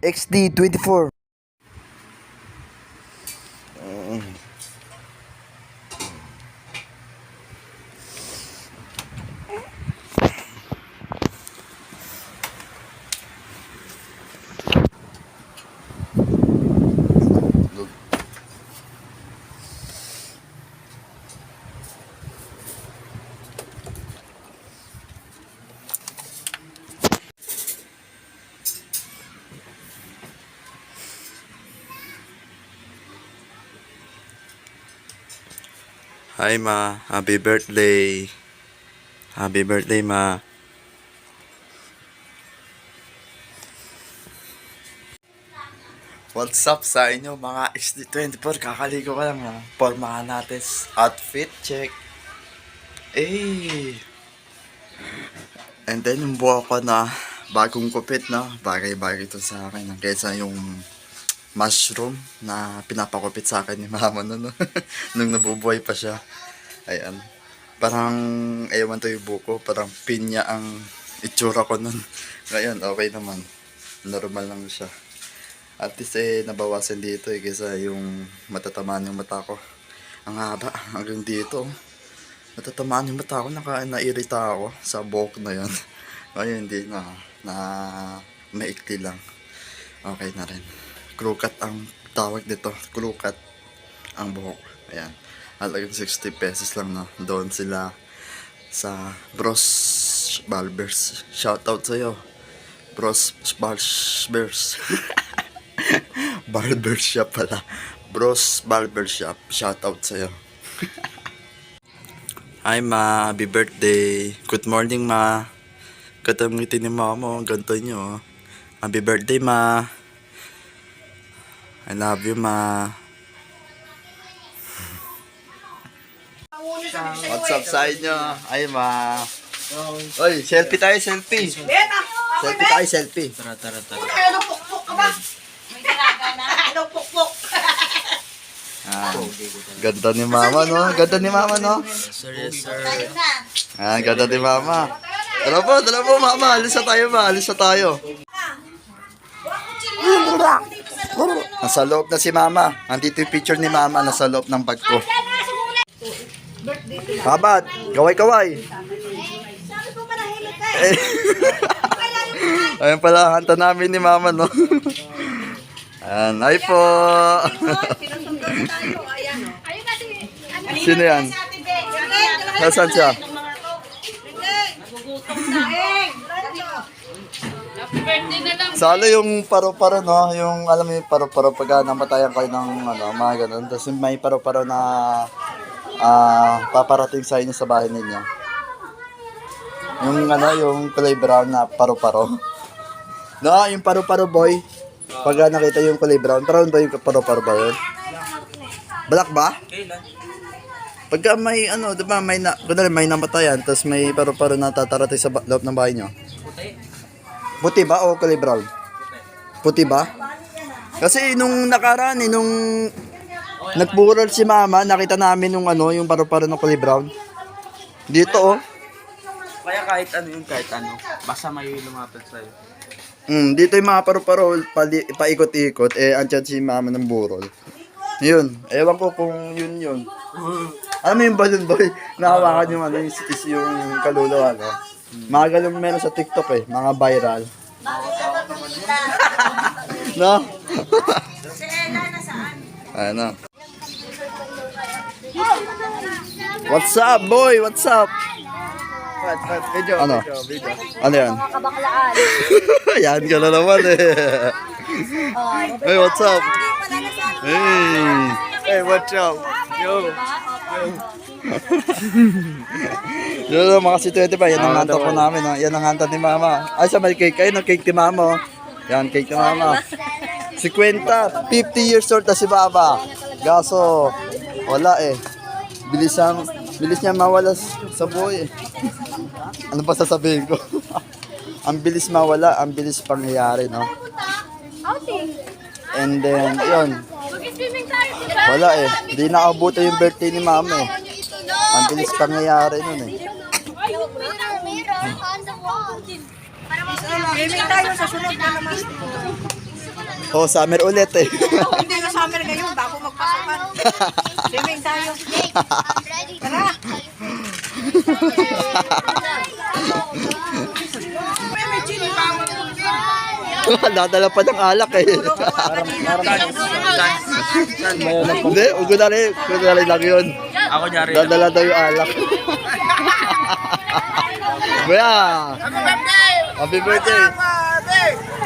XD24. Hi ma, happy birthday. Happy birthday ma. What's up sa inyo mga XD24? Kakaligo ka lang ha. Pormahan natin. Outfit check. Eh. And then yung buhok ko na bagong kupit no. Bagay-bagay to sa akin. Kaysa yung mushroom na pinapakupit sa akin ni mama no. Nung nabubuhay pa siya. Ayan. Parang, ewan to yung buko. Parang pinya ang itsura ko nun. Ngayon, okay naman. Normal lang siya. At least nabawasan dito kaysa yung matatamaan yung mata ko. Ang haba, hanggang dito. Matatamaan yung mata ko, nairita ako sa buhok na yan. Ngayon, hindi na. Maikli lang. Okay na rin. Crew-cut ang tawag dito. Crew-cut ang buhok. Ayan. Halagang 60 pesos lang na. Doon sila sa Bros Barbers. Shoutout sa'yo. Bros Barbers. Barbershop pala. Bros Barbershop. Shoutout sa'yo. Hi ma, happy birthday. Good morning ma. Katang ngiti ni mama, ganto nyo. Happy birthday ma. I love you ma. What's up sa inyo? Ay ma. Oy, selfie tayo, selfie. Selfie tayo, selfie. Tara. Anong pukpuk ka ba? May dalaga na. Anong pukpuk? Ganda ni mama no? Ganda ni mama no? Sir, yes sir. Tayo na. Ganda ni mama. Tara po mama. Alis na tayo ba? Alis na tayo. Nasa loob na si mama. Andito yung picture ni mama. Nasa loob ng bag ko. Babat, kaway-kaway. Sabi ko manahimik ka Eh. Ayun pala, hanta namin ni mama, no? Ayan, hi po. Pinusundan tayo. Ayan o. Ayun na si... Sino yan? Nasaan siya? Nagugutom na. Happy birthday na lang. Salo yung paro-paro, no? Yung, alam mo yung paro-paro pagka namatayan kayo ng, mga ganun. Tapos may paro-paro na paparating sa inyo sa bahay ninyo. Yung, yung kulay brown na paro-paro. No, yung paro-paro boy. Pagka nakita yung kulay brown, brown ba yung paro-paro ba yun? Black ba? Pagka may, diba, may namatayan, tapos may paro-paro na tatarating sa loob ng bahay nyo. Puti ba o kulay brown? Puti ba? Kasi nung nakaraan nung nagbural si mama, nakita namin yung paro-paro ng kulay brown. Dito Kaya kahit ano, basta may lumapit sa'yo. Dito yung mga paro-paro, paikot-ikot, andyan si mama ng burol. Yun, ewan ko kung yun. Alam mo yung balloon boy, nahawakan yung yung kaluluwa, no? Mga ganun meron sa TikTok mga viral. No? Si Ella nasaan? Ano? What's up, boy? What's up? Video, Ano? video. Ano yan? Mga kabaklaan. Yan ka na naman Hey, what's up? Hey. Hey, what's up? Yo. Yun mga si 25, yan ang hanta po namin. Yan ang hanta ni mama. Ay, sa may cake. Ayun ang cake ni mama. Yan, cake ni mama. 50 years old na si Baba. Gaso, wala bilis niya mawala sa buhay Ano pa sasabihin ko? Ang bilis mawala, ang bilis pangyayari, no? And then, yun. Wala Hindi nakabuto yung birthday ni mama Ang bilis pangyayari nun Gaming tayo sa sunod na naman. Oh, summer ulit eh. Hindi na summer ngayon, bago magpasukan. Swimming tayo. Tara. May chili pa ako. Dadala pa ng alak eh. Hindi, ugunari lang yun. Ako nyari. Dadala daw yung alak. Kuya! Happy birthday!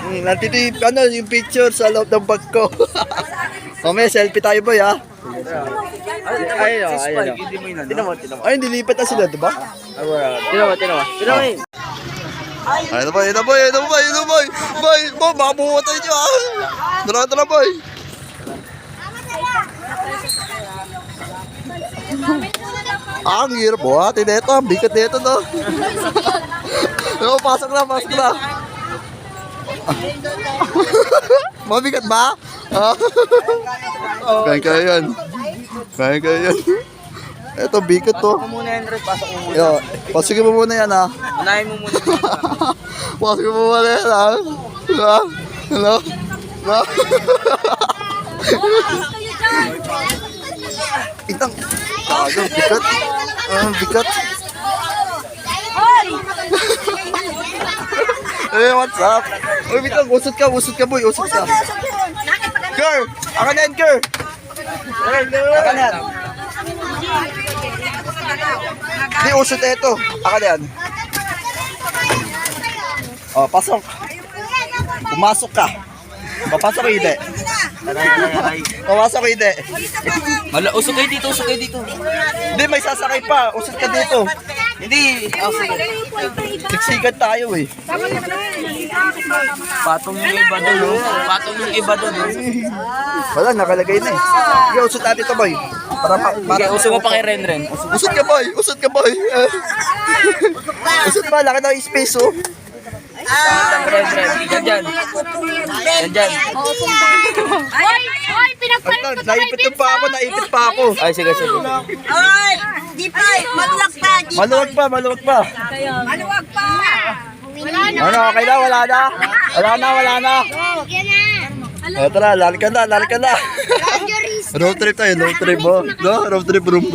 Nandito yung, yung picture sa loob ng bag ko. Mamaya, selfie tayo boy ha. Ayun o, ayun o. Hindi mo yun, ano? Tinan mo. Ay, nilipat na sila, diba? Tinan mo. Ayun na boy, boy! Boy, baka bumatay nyo ha! Tara, boy! Ang hirap buhatin nito, ang bigat nito no. Pasok na. Mabigat ba? Kaya yan. Ito, bigat to. Pasok mo muna yan, Red. Pasok mo muna. Yo, pasukin mo muna yan ha. Unahin mo muna. Pasukin mo muna yan ha. Hello? Itang. Bigat. Bigat. Eh, what's up? Uy, bitang, usot ka boy, usot ka. Girl, ako na yan, girl. Ako na yan. Di, usot na ito. Ako na yan. Oh, pasok. Pumasok ka. Papasok ko hindi. Pumasok ko hindi. Usok kayo dito. Hindi, may sasakay pa. Usot ka dito. Hindi. Siksikan tayo eh. Patong yung iba doon. Wala, nakalagay na eh. Sige, usot natin ito boy. Para Usok mo pa kay Ren. Usot ka boy. Usot pa, laki na yung space oh. Ren. Yan. Hoy, pinagpalit ko to Naipit pa ako. Ay, sige. Hoy, di pa, maluwag pa. Maluwag pa. Maluwag pa. Wala na. Ano, okay na? Wala na. Tara, lari ka na. Road trip tayo, road trip mo. No? Road trip, brum.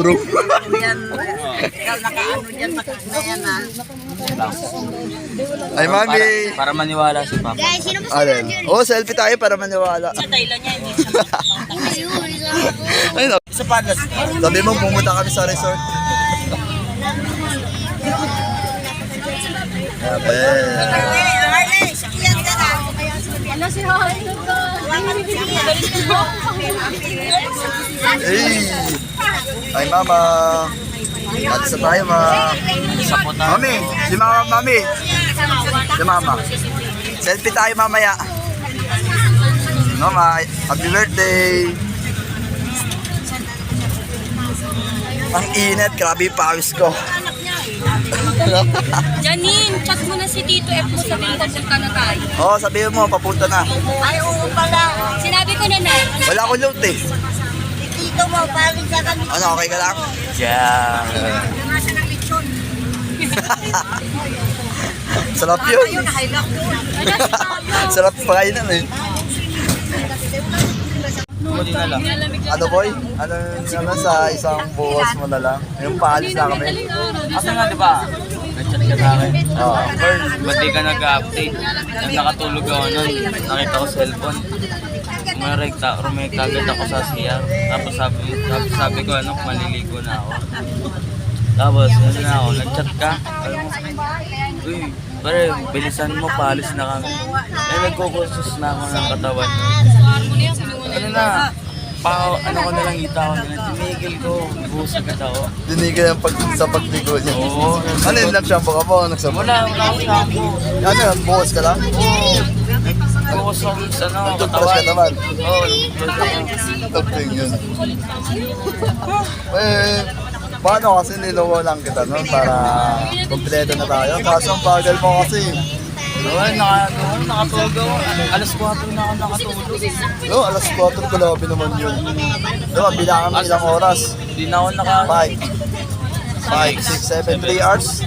Ay, mami. Para maniwala si Papa. Guys, sino ba Alin? Oh, selfie tayo para maniwala. Thailand niya? Hindi siya. Ay, no. Sabi mo, pumunta kami sa resort. Ano si Hoy? Hey! Ay, mama. Alis na tayo, ma. Mami! Si mama. Selfie tayo mamaya. Mama, happy birthday! Ang init, grabe yung pawis ko. Janine, chat mo na si Tito F mo, sabihin ko punta na tayo. Oo, sabihin mo, papunta na. Ay, oo pala. Sinabi ko na. Wala ko loot eh. Dito mo, paling sa kami. Ano, okay ka lang? Yeah. Sarap yun. Sarap pakainin eh. Muli na lang. Ano boy? Ano sa isang buwas mo na lang? Yung paalis na kami. Kasi nga, di ba? Nag-chat ka sa akin. Oo. Ba't di ka nag-update? Nang nakatulog ako nun, nakita ko cellphone. Rumekta agad ako sa siya. Tapos sabi ko, maliligo na ako. Tapos, nag-chat ka. Uy, pare, bilisan mo, paalis na kami. Nagkukursus na ako ng katawan. Ano ko na lang ita ko na tinigil ko, buhos agad ako. Dinigil ang sa pagligo niya. Oo. Ano yun, nag-shampoo ka po? Nag-shampoo? Wala akong shampoo. Ano yun, buhos ka lang? Buhos ako sa Toothbrush ka naman. Oo. Tagping yun. Paano kasi nilawa lang kita no? Para kompleto na tayo. Kaso ang bagal mo kasi. Nakatulog ako. Alas 4 na ako nakatulog. No, alas 4 grabe naman yun. Diba, bilangan mo ilang oras? Hindi na ako 5, 6, 7, 3 hours.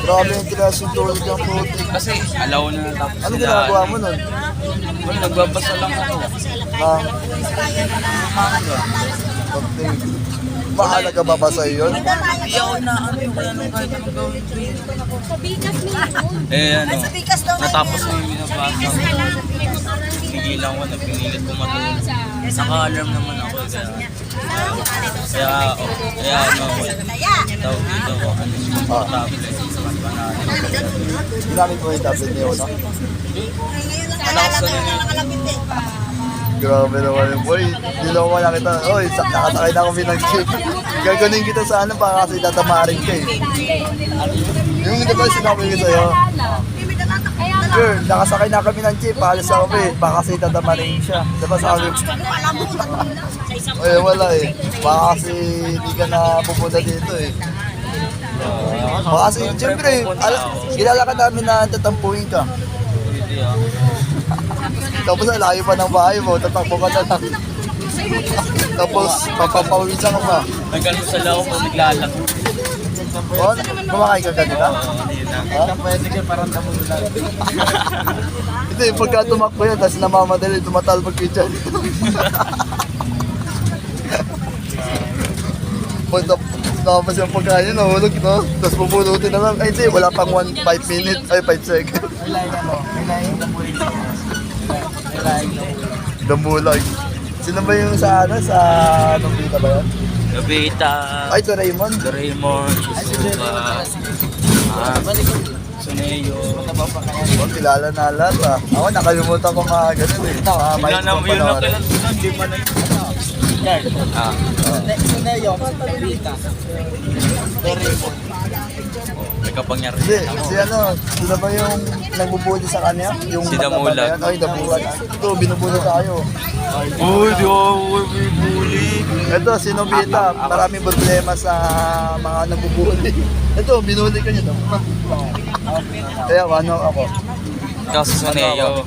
Grabe yung tilas yung tulog ng puti. Kasi alaw na natapos Ano ginagawa mo nun? Wala, nagbabasa lang ako. Ah, Manga. mahalaga ba ba sa'yo yun? Hindi ako na ano yung kaya nung kahit anong gawin ko yun. Eh ano, natapos na yung binabasa ko. Pigilan ko na pinilit ko matulog. Naka-alarm naman ako kaya ano, tawag dito ko, tablet. Ginamit mo yung tablet niyo, no? Malakas na yun. Grabe naman yung boy. Niloko ko nakita. Oy, nakasakay na kami ng jeep. Gaganin kita sa ano para kasi tatamarin ka eh. Yung di ba sinabi ko sa'yo? Girl, nakasakay na kami ng jeep. Paalis na kami. Baka kasi tatamarin siya. Diba sabi? Ay, wala eh. Baka kasi hindi ka na pupunta dito eh. Baka kasi, siyempre, kilala ka namin na tatampuhin ka. Hindi ah. Tapos layo pa ng bahay mo, tatakbo ka na lang. Tapos papapawisan ka pa. Nagkalusal ako kung naglalako. O, kumakain ka kanina? Pwede ka parang tamulan. Hindi, pagka tumakbo yan, tapos namamadali, tumatalbog ka dyan. Tapos yung pagkain, nahulog, no? Tapos pupulutin na lang. Ay, hindi, wala pang 5 minutes, ay 5 seconds. Dambulag. Sino ba yung sa ano, sa anong dito ba yan? Gabita. Ay, ito Raymond. Doraemon, Shizuka, Suneo. Oh, kilala na lahat ah. Ako nakalimutan ko mga ganun eh. May Yun lang kailan hindi pa na may kapangyarihan. Hindi, si ano, sino ba yung nagbubuli sa kanya? Yung Si Damulag. Ay, Damulag. Ito, binubuli tayo. Uy, di ako bibuli. Ito, si Nobita. Maraming problema sa mga nagbubuli. Ito, binuli ka niya. Kaya, ano ako? Kaso Suneo.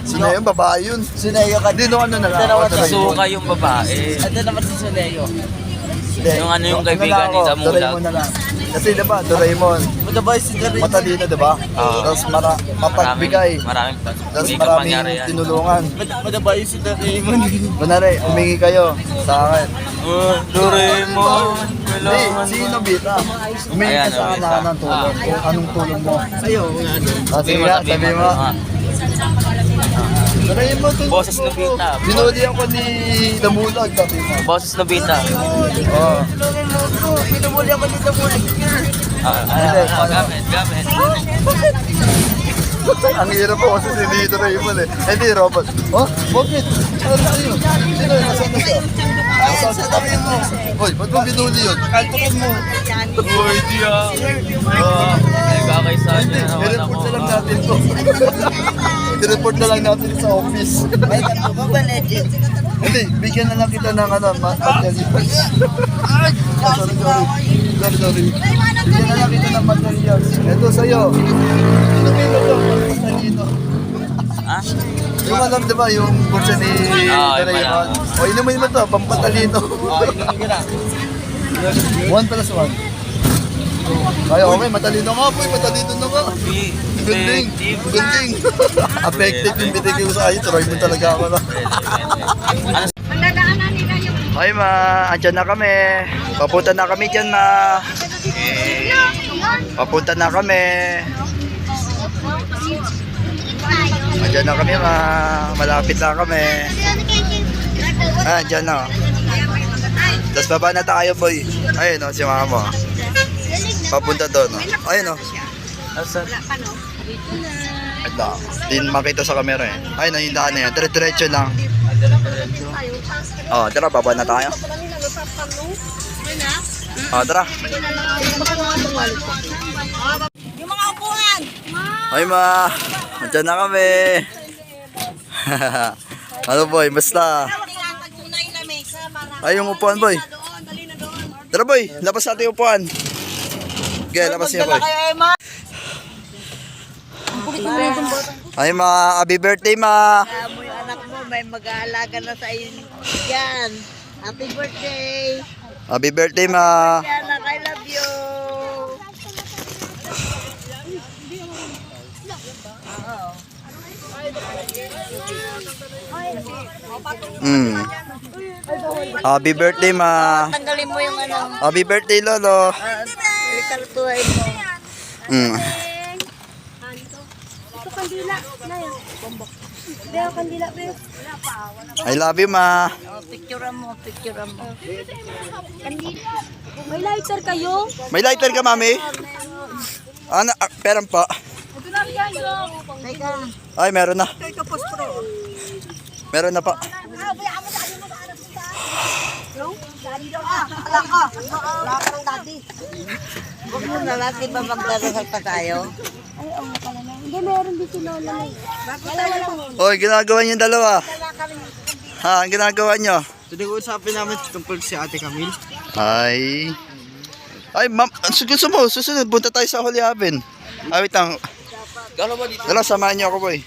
Sino yung babae yun? Sineo ka. Hindi, no, ano na lang. Suka yung babae. Ito naman si Suneo. Yung ano yung kaibigan ni Damulag. Doraemon na lang. Kasi diba, Doraemon, Madabay si Doraemon. matalino diba? Tapos mapagbigay. Maraming Tapos may maraming kapangyarihan. tinulungan. Madabay si Doraemon. Kunwari, humingi kayo sa akin. Doraemon, Hindi, kailangan si Nobita. Humingi ka Ayan, sa akin Nobita. ng tulong. Kung anong tulong mo. Ayaw, ano. Sige nga, sabi mo. Doraemon, tulong Boses mo. Nobita. Binuli ako ni Damulag, sabi mo. Boses Nobita. Oo. Pinumuli ako dito muna. Gamit. Ang hirap po kasi si Dito Raymond eh. Hindi, robot. Oh, bakit? Ano sa'yo? Sino yun? Nasaan na siya? Nasaan sa tabi mo? Hoy, ba't mo binuli yun? Kaltukin mo. Uy, di ah. Nagkakaisa niya na wala I-report ko. na lang natin to. I-report na lang natin sa office. Ay, ano ba legend? Hindi, bigyan na lang kita ng ano, materials. Sorry. Bigyan na lang kita ng materials. Ito sa'yo. Inumin mo to. Matalino. Ha? Yung alam, di ba, yung bulsa ni Doraemon? O, inumin mo to, pampatalino. 1 plus 1. Ay, okay, matalino nga po, matalino na nga. Ganding. Affected yung bitigay ko sa akin, tuloy mo talaga ako na. Ay ma, andyan na kami. Papunta na kami dyan ma. Papunta na kami. Andyan na kami ma. Malapit na kami. Andyan na. Tapos baba na tayo boy. Ayun o, si mama mo. Papunta doon o. Ayun o. Asan? Ito. Din makita sa camera eh. Ayun o, yung daan na yan. Dire-diretso lang. Oh, tara, baba na tayo. Oh, tara. Yung mga upuan. Ay ma, andyan na kami. Ano boy, basta. Ay, yung upuan boy. Tara boy, labas natin yung upuan. Okay, labas niya boy. Ay ma, happy birthday ma. Mo yung anak mo, may mag-aalaga na sa iyo yan. Happy birthday. Happy birthday ma. Anak, I love you. Mm. Happy birthday, ma. Tanggalin mo yung ano. Happy birthday, Lolo. Kaltuhay mo. Mm. Ito kandila. Naya. Bea kandila, bea. I love you, ma. Picturean mo. Kandila. May lighter kayo? May lighter ka, mami? Ano, perang pa. Ito na yan. Ay, meron na. Ito pospro. Meron na pa. Wala ka ng daddy. Huwag mo na natin ba magdarasal pa tayo? Ay, oo pala na. Hindi, meron din si Lola. Hoy, ginagawa niyo dalawa. Ha, ang ginagawa niyo? Pinag-uusapin namin tungkol si Ate Camille. Ay, ma'am, gusto mo, susunod, punta tayo sa Holy Haven. Ay, wait lang. Dala, samahan niyo ako, boy.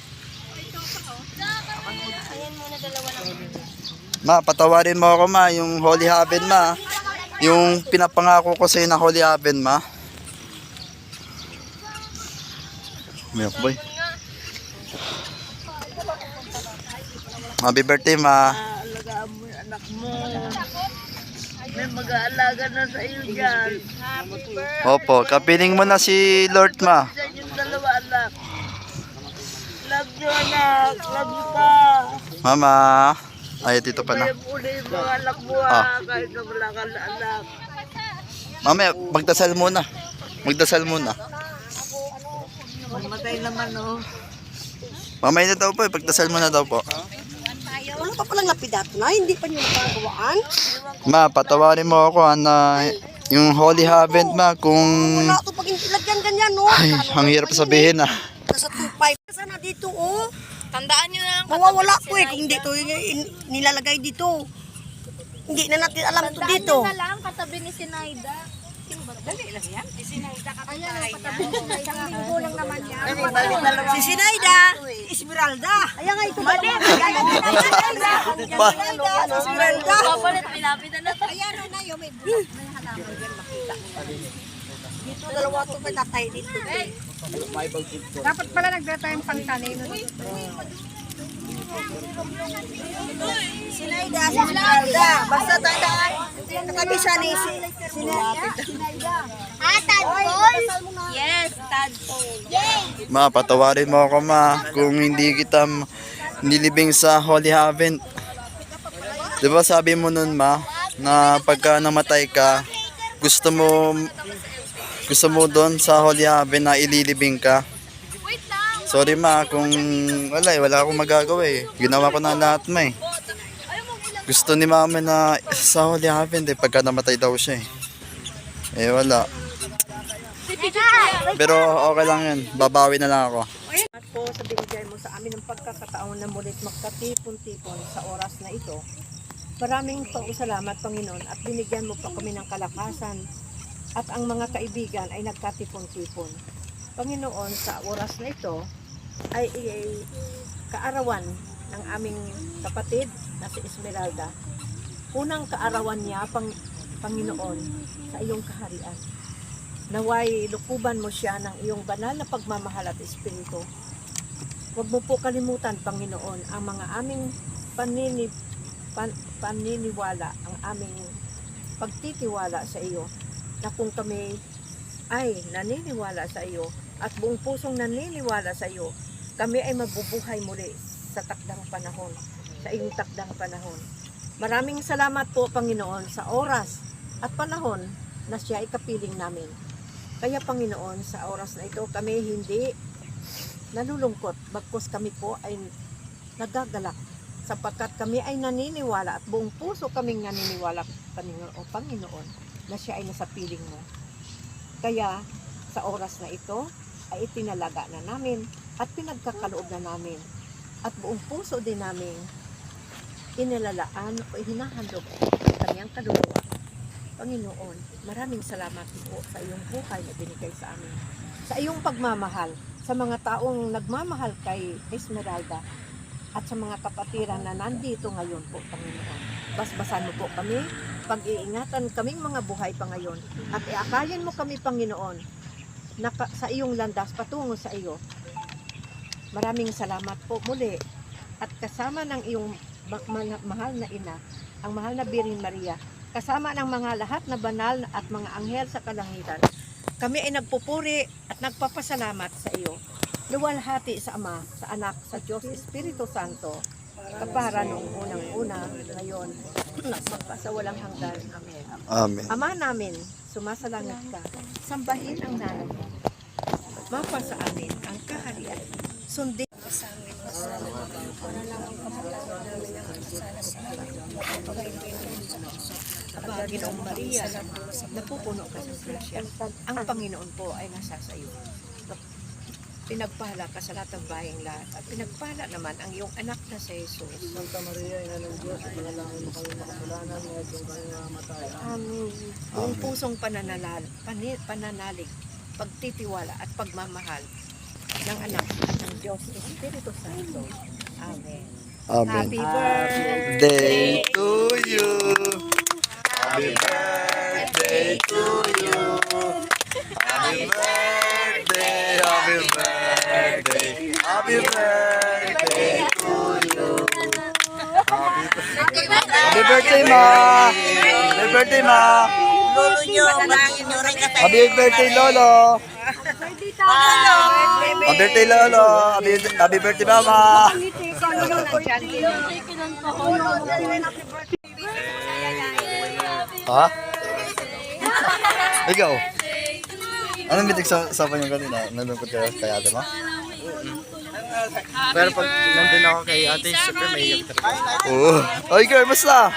Ma, patawarin mo ako, ma, yung Holy Haven, ma. Yung pinapangako ko sa'yo na Holy Haven, ma. Umiyak, boy. Happy birthday, ma. Alagaan mo yung anak mo. May mag-aalaga na sa iyo dyan. Opo, kapiling mo na si Lord, ma. Sa inyong dalawa anak. Love you anak. Love you pa. Mama. Ay, dito pa na. Kaya muli yung mga anak mo kahit na wala ka na anak. Mamaya, magdasal muna. Magdasal muna. Mamatay naman oh. Mamaya na daw po, pagdasal muna daw po. Wala pa palang lapidato na, hindi pa niyo nakagawaan. Ma, patawarin mo ako na yung Holy Haven, ma, kung... Wala ito pag inilagyan ganyan no. Ay, ang hirap sabihin, ah. Nasa 2.5. Sana dito oh. Tandaan nyo na lang. Mawawala po kung hindi ito nilalagay dito. Hindi na natin alam ito dito. Tandaan nyo na lang, katabi ni Sinaida. Dali lang yan. Si Sinaida katabi ni Sinaida. Isang linggo lang naman yan. Si Sinaida, Esmeralda. Ayan nga ito. Mali. Esmeralda. Papalit, pinapitan na to. Ayan na yun. May halaman dyan makita. Dito dalawa ito may tatay dito. Dapat pala nagdata yung pangtanay. Sinaida, si Esmeralda. Basta tandaan. Katabi siya ni Sinaida. Tadpole? Yes, tadpole. Yay! Ma, patawarin mo ako, ma, kung hindi kita nilibing sa Holy Haven. Di ba sabi mo nun, ma, na pagka namatay ka, gusto mo doon sa Holy Haven na ililibing ka. Sorry, ma, kung wala akong magagawa eh. Ginawa ko na lahat, ma eh. Gusto ni mama na sa Holy Haven, pagka namatay daw siya eh. Eh, wala. Pero okay lang yun. Babawi na lang ako. At po sa binigay mo sa amin ng pagkakataon na mulit magkatipon-tipon sa oras na ito. Maraming salamat, Panginoon, at binigyan mo pa kami ng kalakasan at ang mga kaibigan ay nagkatipon-tipon. Panginoon, sa oras na ito ay kaarawan ng aming kapatid na si Esmeralda. Unang kaarawan niya, Panginoon, sa iyong kaharian. Naway lukuban mo siya ng iyong banal na pagmamahal at espiritu. Huwag mo po kalimutan, Panginoon, ang mga aming paniniwala, ang aming pagtitiwala sa iyo, na kung kami ay naniniwala sa iyo at buong pusong naniniwala sa iyo, kami ay mabubuhay muli sa takdang panahon, sa iyong takdang panahon. Maraming salamat po, Panginoon, sa oras at panahon na siya ay kapiling namin. Kaya, Panginoon, sa oras na ito, kami hindi nalulungkot, bagkus kami po ay nagagalak, sapagkat kami ay naniniwala at buong puso kaming naniniwala, Panginoon, na siya ay nasa piling mo. Kaya, sa oras na ito, ay itinalaga na namin at pinagkakaloob na namin at buong puso din namin inilalaan o hinahandog ang kanyang kaluluwa. Panginoon, maraming salamat po sa iyong buhay na binigay sa amin. Sa iyong pagmamahal, sa mga taong nagmamahal kay Esmeralda at sa mga kapatiran na nandito ngayon po, Panginoon. Basbasan mo po kami, pag-iingatan kaming mga buhay pa ngayon at iakayin mo kami, Panginoon, na sa iyong landas patungo sa iyo Maraming salamat po muli. At kasama ng iyong mahal na ina, ang mahal na Birhen Maria, kasama ng mga lahat na banal at mga anghel sa kalangitan, kami ay nagpupuri at nagpapasalamat sa iyo. Luwalhati sa Ama, sa Anak, sa Diyos Espiritu Santo, kapara noong unang-una, ngayon, magpasawalang hanggan. Amen. Amen. Ama namin, sumasalangit ka, sambahin ang nalang mo. Mapa sa amin ang kaharian. Sundin sa amin. Panginoong Maria, napupuno ka sa grasya. Ang Panginoon po ay nasa sa iyo. Pinagpala ka sa lahat ng bayang lahat. At pinagpala naman ang iyong anak na si Jesus. Santa Maria, ina ng Diyos, ipanalangin mo kami makasalanan ngayon kung kami mamatay. Amen. Buong pusong pananalig, pagtitiwala at pagmamahal ng anak at ng Diyos Espiritu Santo. Amen. Amen. Happy birthday! Day to you. Happy birthday to you. Happy birthday, happy birthday, happy birthday to you. Happy birthday, ma. Happy birthday, ma. Lolo nyo, manangin nyo rin kasi. Happy birthday, Lolo. Happy birthday, Lolo. Happy birthday, Mama. Ha? Ikaw? Anong bitig sa niyo kanina? Nalungkot ka kay ate mo? Pero pag nandun ako kay ate, super may iyak talaga. Oo. Oy girl, basta?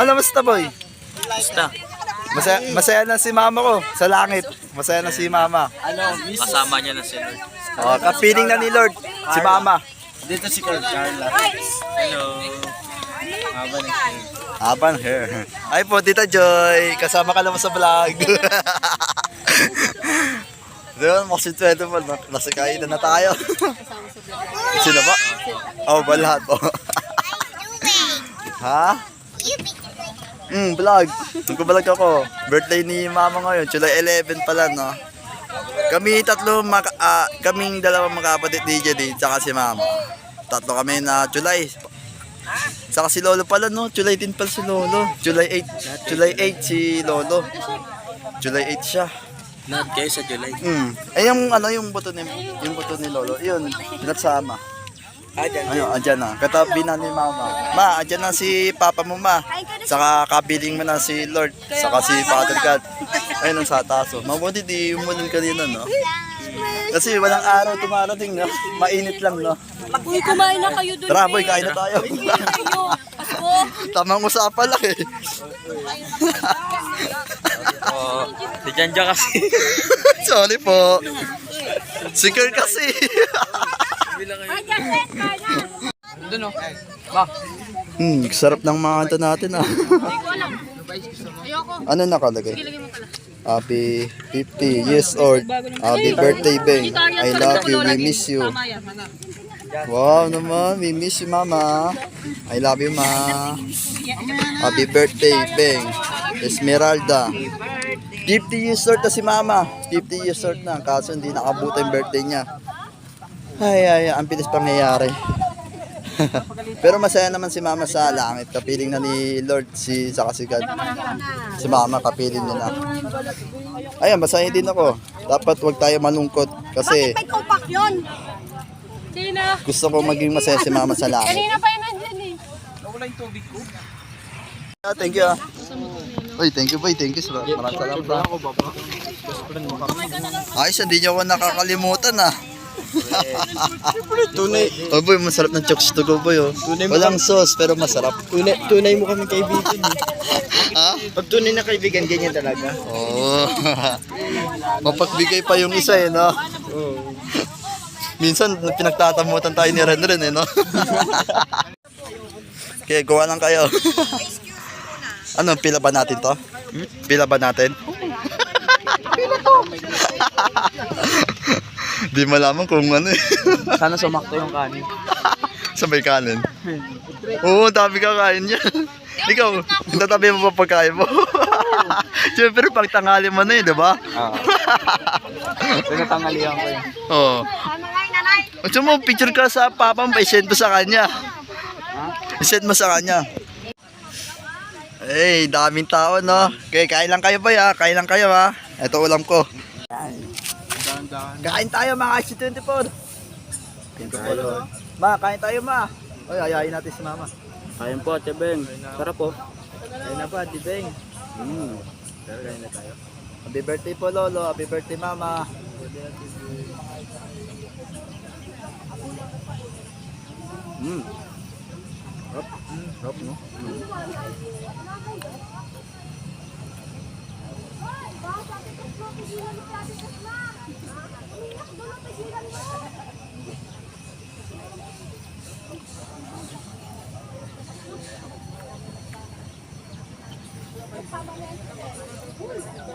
Ano basta boy? Basta, Masaya na si mama ko sa langit. Masaya na si mama. kasama niya na si Lord. Oh, kapiling na ni Lord si mama. Dito si Carla. Hello. Aban hair. Ay po, Tita Joy. Kasama ka naman sa vlog. Doon, makasitwento po. Nasa kainan na tayo. Sino ba? Oh, ba lahat po? Ha? Vlog. Nagbablog ako. Birthday ni mama ngayon. July 11 pala, no? Kami tatlo, kaming dalawang magkapatid ni Jenny, tsaka si mama. Tatlo kami na July. Saka si Lolo pala, no? July din pala si Lolo. July 8. July 8 si Lolo. July 8 siya. Lahat kayo sa July. Eh yung ano yung buto ni Lolo, yun, pinagsama. Ayun, andyan na. Katabi na ni Mama. Ma, andyan na si Papa mo, ma. Saka kabiling mo na si Lord. Saka si Father God. Ayun ang sa taso. Mabuti di umulan kanina, no? Kasi walang araw tumarating, no? Mainit lang, no? Uy, kumain na kayo dun. Tara, boy, kain na tayo. Kayo. Pasko. Tamang usapan lang, eh. Oo. Si Janja kasi. Sorry po. Si Kurt kasi. Doon o. Ba? Sarap ng mga kanta natin, ah. Ano nakalagay? Happy 50 years old. Happy birthday, Beng. I love you. We miss you. Wow naman. We miss you, Mama. I love you, Ma. Happy birthday, Beng. Esmeralda. 50 years old na si Mama. 50 years old na. Kaso hindi nakabuta yung birthday niya. Ay, ang bilis pangyayari. Pero masaya naman si Mama sa langit. Kapiling na ni Lord saka si God. Si Mama kapiling niya na. Ayan, masaya din ako. Dapat wag tayo malungkot kasi May tupak yun. Sino? gusto ko maging masaya si Mama sa langit. Kanina pa yun nandyan eh. Nawala yung tubig ko. Thank you. Uy, thank you boy. Thank you. Maraming salamat. Ako baba. Best friend mo kami. Ayos, hindi niyo ako nakakalimutan, ah. Tunay. Oh boy, masarap ng chokes to go boy, oh. Walang sauce pero masarap. Tunay mo kami kaibigan. Ha? Pag tunay na kaibigan, ganyan talaga. Oo. Mapagbigay pa yung isa, eh, no? Oo. Minsan, pinagtatamutan tayo ni Ren, eh, no? Okay, gawa lang kayo. Ano, pila ba natin to? Pila ba natin? Di malaman kung ano, eh. Sana sumakto yung kanin. Sa may kanin. Oo, dami kakain niya. Ikaw, tatabi mo pa pagkain mo. Siyempre, pag tanghali mo na, eh, di ba? Pinatangalihan ko yun. Oo. Ano nga, Gusto mo, picture ka sa papa mo, i-send mo sa kanya. I-send mo sa kanya. Eh, daming tao, no? Okay, kain lang kayo ba, ya? Kain lang kayo, ha? Ito ulam ko. Kain tayo, mga IC24. Ma, kain tayo, ma. Oy, ayayin natin si mama. Kain po, Ate Beng. Sarap po. Kain na pa, Dibeng. Kain na tayo. Happy birthday po, Lolo. Happy birthday, mama. Sarap, no?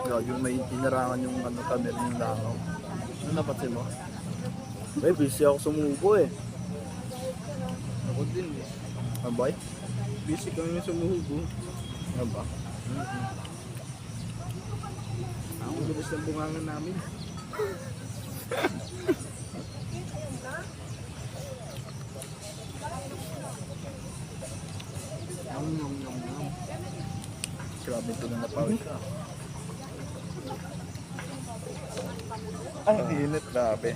Grabe yung may tinarangan yung ano, camera yung langaw. Ano napansin mo? Ay, busy ako sumubo eh. Ako din eh. Ano ba? Busy kami sa muhubo. Ano ba? Ang bilis ng bungangan namin. Yum. Grabe ito na napawit ka. Ay, init, grabe.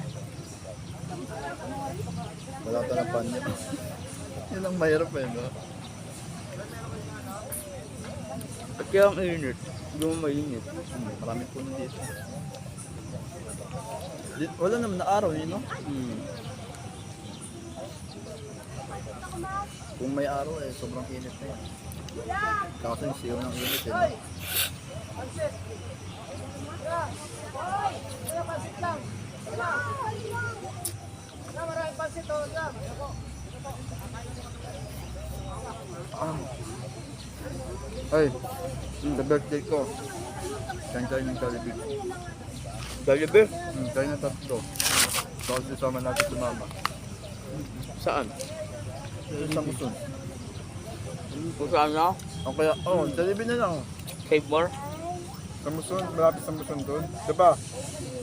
Wala ito na panyo. Yun ang mahirap eh, no? At kaya ang init. Hindi mo mainit. Marami po dito. Wala naman na araw yun, no? Kung may araw eh, sobrang init na yan. Kaso yung siyo ng init eh, no? Ay, the birthday ko. Kain tayo ng Jollibee. Jollibee? Tayo na tatlo. Tapos isama natin si mama. Saan? Isang usun. Kung saan na? O kaya, Jollibee na lang. Save more? Sa Muson, malapit sa Muson doon. Diba?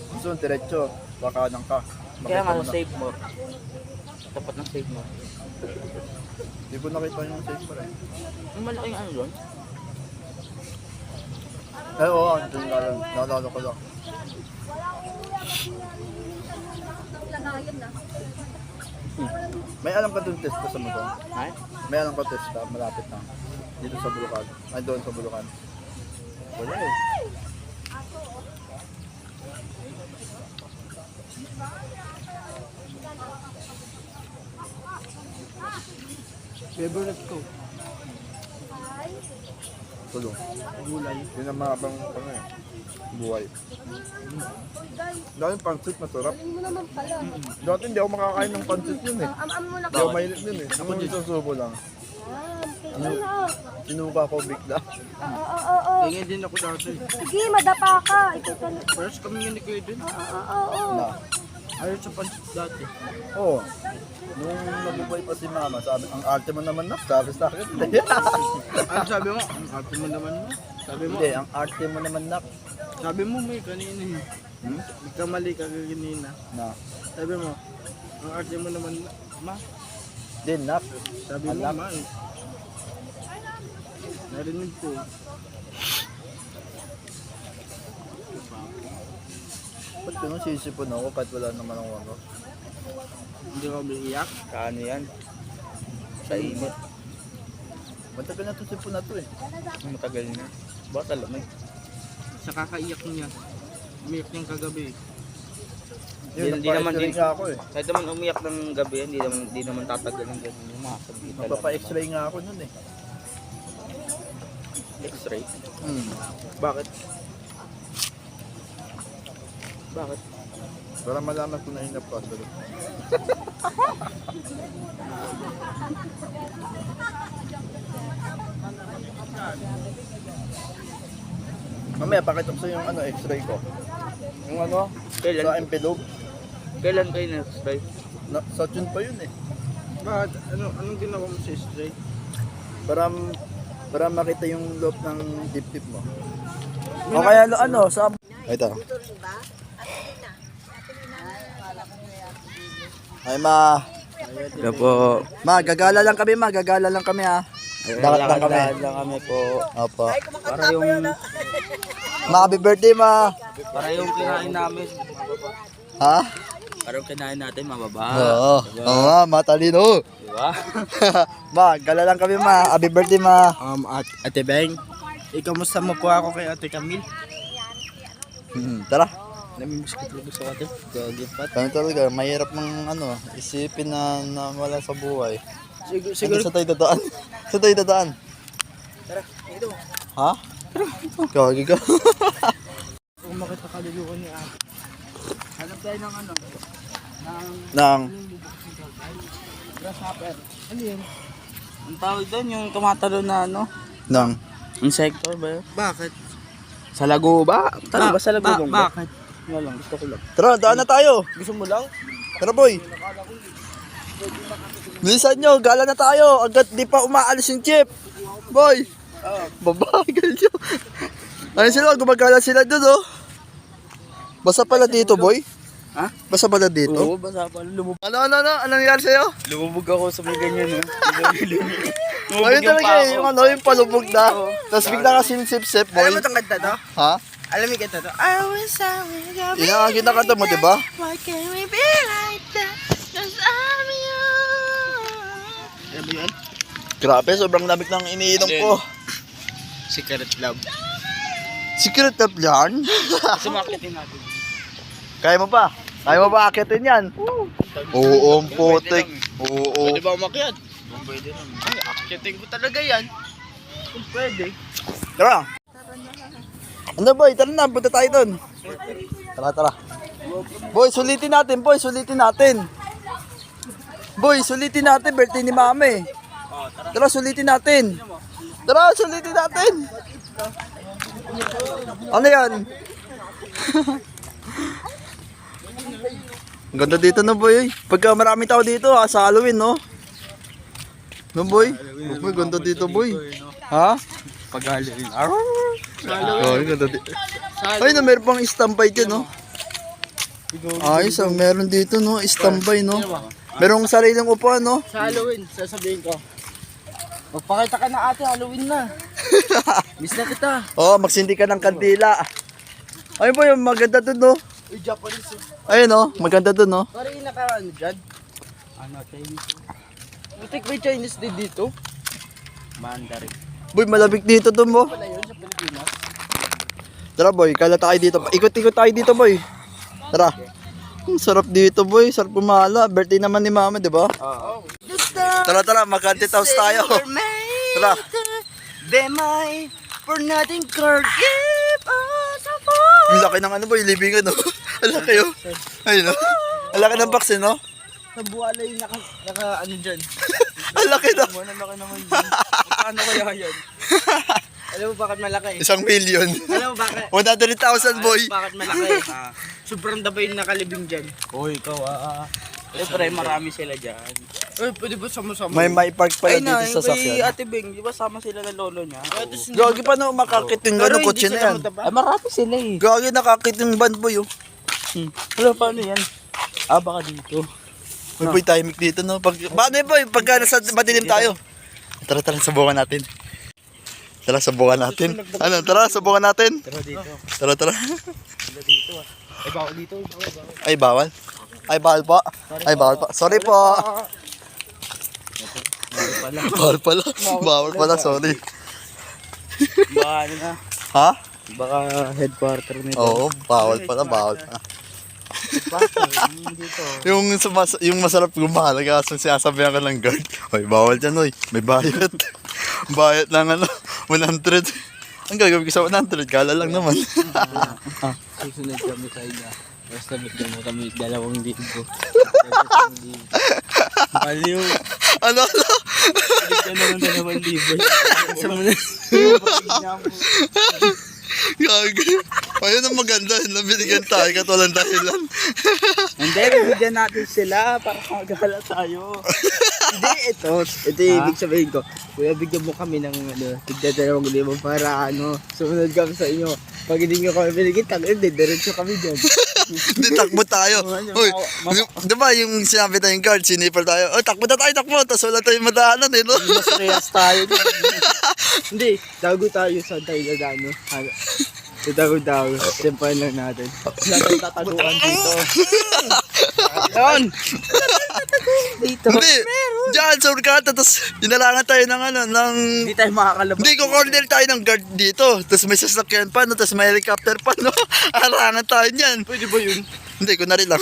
Muson, diretso. Baka nang ka. Kaya nga, mo na. save more. Tapat ng save more. Di ko nakita yung safe pa rin. Ang malaking ano doon? Eh, oo, andun nga lang. Naalala ko lang. May alam ka doon testa sa Muson? Ay? May alam ka testa, malapit na. Dito sa Bulacan. Ay, doon sa Bulacan. Wala eh. Favorite ko. Tulong. Gulay. Yun ang mahabang ano eh. Buhay. Dahil pansit masarap. Dati hindi ako makakain ng pansit yun eh. Hindi ako mahilig yun eh. Ako dito subo lang. Sinuka ko bigla. Tingin din ako dati. Sige, madapa ka. First kami nga ni Kuya din. Na. Ayaw sa pansit dati. Oo. Nung nabubay pa si mama, sabi, ang arte mo naman na, sabi sa akin. Ano sabi mo? Ang arte mo naman mo. Sabi mo, Hindi, ang arte mo naman na. sabi mo may kanina eh. Nagkamali ka kanina. Na. Sabi mo, ang arte mo naman ma. Din, nak. Sabi mo Anak. ma eh. Narinig ko. Ba't ganun sisipon ako kahit wala naman akong ano? Hindi ka umiiyak. Kaano yan? Sa init. Matagal na itong sipon na to eh. Matagal na. Bakit alam eh? Sa kakaiyak niya. Umiyak niyang kagabi. Yun, Hindi naman nagpa-x-ray din. nga ako eh. Kahit naman umiyak ng gabi, hindi naman tatagal ng ganun. Yung mga sabitan lang. Nagpapa-x-ray nga ako nun eh. X-ray? Bakit? Bakit? Para malaman ko na inapasalo. Mamaya pakita ko sa yung ano, x-ray ko. Yung ano, Kailan? sa envelope. Kailan kayo na-x-ray? Sa tune pa yun eh. Bakit? Anong ginawa mo sa straight? Para makita yung loob ng dip-dip mo. O kaya ano, sa... Ito. Ay, ma. Kaya po. Ma, gagala lang kami, ma. Gagala lang kami, ha. Dapat lang kami. Lang kami po. Opo. Para yung, Ma, happy birthday, ma. para yung kinain namin. Ha? Para yung kinain natin, mababa. Oo. Oo, ma. Matalino. Diba? Ma, gala lang kami, ma. Happy birthday, ma. Ate Beng, ikamusta mo po ako kay Ate Camille? Tara. Namimiss ko talaga sa ate. Gagi pat. Kami talaga, mahirap ng isipin na wala sa buhay. Siguro, Sa tayo dadaan. Sa tayo dadaan. tara, ito. Ha? Kagi ka. Kung makita kaluluwa ni Ate. Hanap tayo ng Nang. grasshopper. Ano yun? Ang tawag doon, yung tumatalo na Nang. insector ba yun? Bakit? Sa lago ba? Tara ba sa lago ba? Bakit? Nga lang, gusto ko lang. Tara, daan na tayo. Gusto mo lang? Tara, boy. Bilisan nyo, gala na tayo. Agad di pa umaalis yung jeep. Boy. Babagal nyo. Ayun sila, gumagala sila dun, oh. Basta pala dito, boy. Ha? Basta pala dito. Oo, basa pa. Lumubog. Ano? Anong nangyari sa'yo? Lumubog ako sa mga ganyan, Ayun talaga eh, yung palubog na. Tapos bigla ka sinisip-sip, boy. Alam mo itong kanta to? Ha? Alam mo yung kanta to? I wish I would have Yun ang kinakanta mo, diba? Why can't we be like that? 'Cause I'm you. Alam mo yun? Grabe, sobrang lamig ng iniinom ko. Secret love. Secret love yan? Kasi makitin natin. Kaya mo pa? Kaya mo ba akitin yan? Oo, ang putik. Oo. Pwede ba umakyat? Pwede naman. Ay, akitin ko talaga yan. Kung pwede. Tara. Ano boy, tara na, punta tayo dun. Tara. Boy, sulitin natin, boy, sulitin natin. Boy, sulitin natin, birthday ni mami. Tara, sulitin natin. Tara, sulitin natin. Ano yan? Ang ganda dito no boy. Pagka maraming tao dito sa Halloween no. No boy? Boy, ganda dito boy. Ha? Pag-Halloween. Oh, ganda dito. Ay, na meron pang standby dyan no. Ayos ah, meron dito no, standby no. Merong sariling upuan no. Sa Halloween, sasabihin ko. Magpakita ka na ate, Halloween na. Miss na kita. Oh, magsindi ka ng kandila. Ayun boy, maganda dun no. Uy, Japanese. Ayun no, maganda dun no. Parang yung ano dyan? Ano, Chinese? Butik may Chinese din dito? Mandarin. Boy, malabig dito dun mo. Wala yun sa Pilipinas. Tara boy, kala tayo dito. Ikot-ikot tayo dito boy. Tara. Ang sarap dito boy, sarap pumahala. Birthday naman ni mama, di ba? Oo. Tara, mag-country house tayo. Tara. Be my for nothing forgive us Ang laki ng ano boy, libingan no. Ang laki oh. Ayun no. Ang laki ng vaccine no. Sa buwala yung naka ano dyan. Ang laki na. Ang laki naman dyan. Ano kaya yan? Alam mo bakit malaki? 1 million. Alam mo bakit? 100,000 boy. Bakit malaki? Sobrang dabay yung nakalibing dyan. Uy, ikaw Siyempre, marami sila dyan. Uy, pwede ba sama-sama? May park pala dito sa May sakyan. Ate Beng, di ba sama sila ng lolo niya? Gagi pa no, makakit yung gano'ng kotse na yan. Ay, marami sila eh. Gagi nakakit yung van boy oh. Wala, paano yan? Baka dito. May boy timing dito no. Paano yun boy, pagka nasa madilim tayo. Tara, subukan natin. Tara, subukan natin. Ano, tara, subukan natin. Pero dito. Tara. Dito Ay, bawal dito. Ay, bawal. Ay, bawal po. Ay, bawal po. Sorry po. Bawal pala. Bawal pala, sorry. Baka ano na. Ha? Baka headquarter nito. Oo, bawal pala. Dito. Yung masarap gumahala kaso sinasabihan ka ng guard. Oy, bawal dyan, oy. May bayad. Bayad lang 100. Ang gagawin ko sa 100, kala lang naman. Susunod kami sa inyo. Basta bigyan mo kami 2,000. Baliw. Ano? Bigyan mo ng 2,000. Sa mga Gagi. Ayun ang maganda. Nabinigyan tayo kat walang dahilan. Hindi, bigyan natin sila para magala tayo. Hindi, ito yung ibig sabihin ko. Kuya, bigyan mo kami ng tigda 2,000 para sumunod kami sa inyo. Pag hindi nyo kami binigyan, diretso kami dyan. Hindi, takbo tayo. Uy, di ba yung sinabi tayong guard, sinipal tayo. Oh, takbo na tayo, takbo. Tapos wala tayong madaanan eh, no? Mas rehas tayo dyan. Hindi, dago tayo sa tayo dadaan, no? Sa dago-dago. Tempahan lang natin. Wala tayong tataguan dito. Yan! Dito. Hindi, dyan, sa Urkata. Tapos dinalangan tayo ng ano, ng... Hindi tayo makakalabas. Hindi, kukornel tayo ng guard dito. Tapos may sasakyan pa, no? Tapos may helicopter pa, no? Arangan tayo niyan. Pwede ba yun? Hindi, kunwari lang.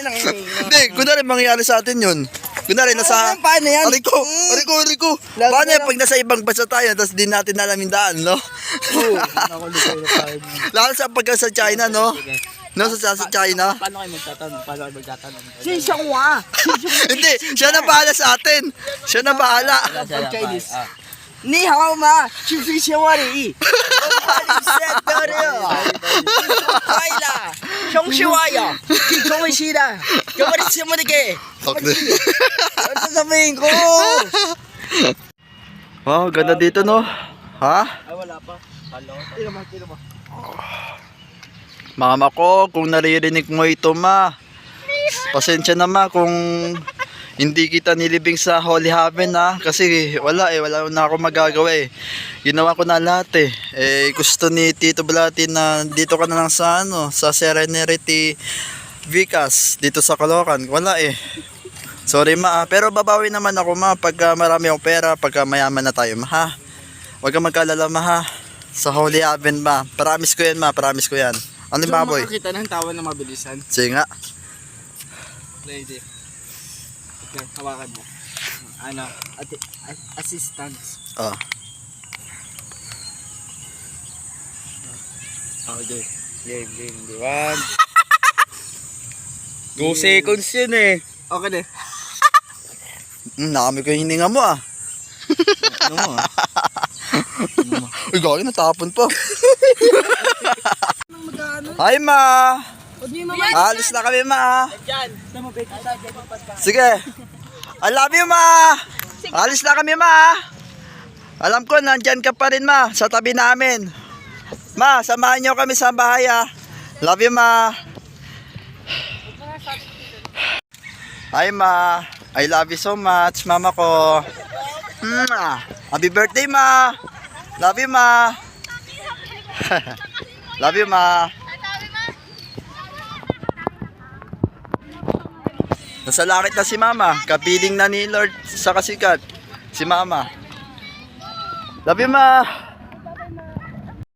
Hindi, kunwari mangyayari sa atin yun. Kunwari nasa... Paano yan? Ariko. Paano yan pag nasa ibang bansa tayo, tapos di natin alam yung daan, no? Oo. Nakulito na tayo. Lalo sa pagka sa China, no? No, sa China. Paano kayo magtatanong? Si Xianghua! Hindi, siya na bahala sa atin. Siya na bahala. Chinese. Ni hao ma, 去飞千万里。快啦，兄弟我呀，你终于起来，有我的什么的给？ Okay. Ano sasabihin ko? Wow, ganda dito, no? Ha? Ay, wala pa. Tira mo. Mama ko, kung naririnig mo ito, ma. Pasensya na, ma, kung hindi kita nilibing sa Holy Haven, ha. Kasi wala na ako magagawa eh. Ginawa ko na lahat eh. Gusto ni Tito Blati na dito ka na lang sa sa Serenity Vicas, dito sa Caloocan. Wala eh. Sorry, ma. Pero babawi naman ako, ma, pagka marami akong pera, pagka mayaman na tayo, ma, ha. Huwag kang magkalala, ma, ha. Sa Holy Haven, ma. Promise ko yan, ma. Promise ko yan. Ano yung baboy? Makakita ng tawa na mabilisan. Sige nga. Ready. Okay, hawakan mo. Ano, assistance. Oh. Okay. Game. 2 seconds yun eh. Okay na. Nakami ko yung hininga mo, ah. Ano mo? Uy, gawin, natapon pa. Hi, ma. Alis na kami, ma. Sige. I love you, ma. Alis na kami, ma. Alam ko, nandyan ka pa rin, ma. Sa tabi namin. Ma, samahan nyo kami sa bahay, ah. Love you, ma. Hi, ma. I love you so much, mama ko. Happy birthday, ma. Love you, ma. Love you, ma. Nasa langit na si mama. Kapiling na ni Lord sa kasikat. Si mama. Love you, ma.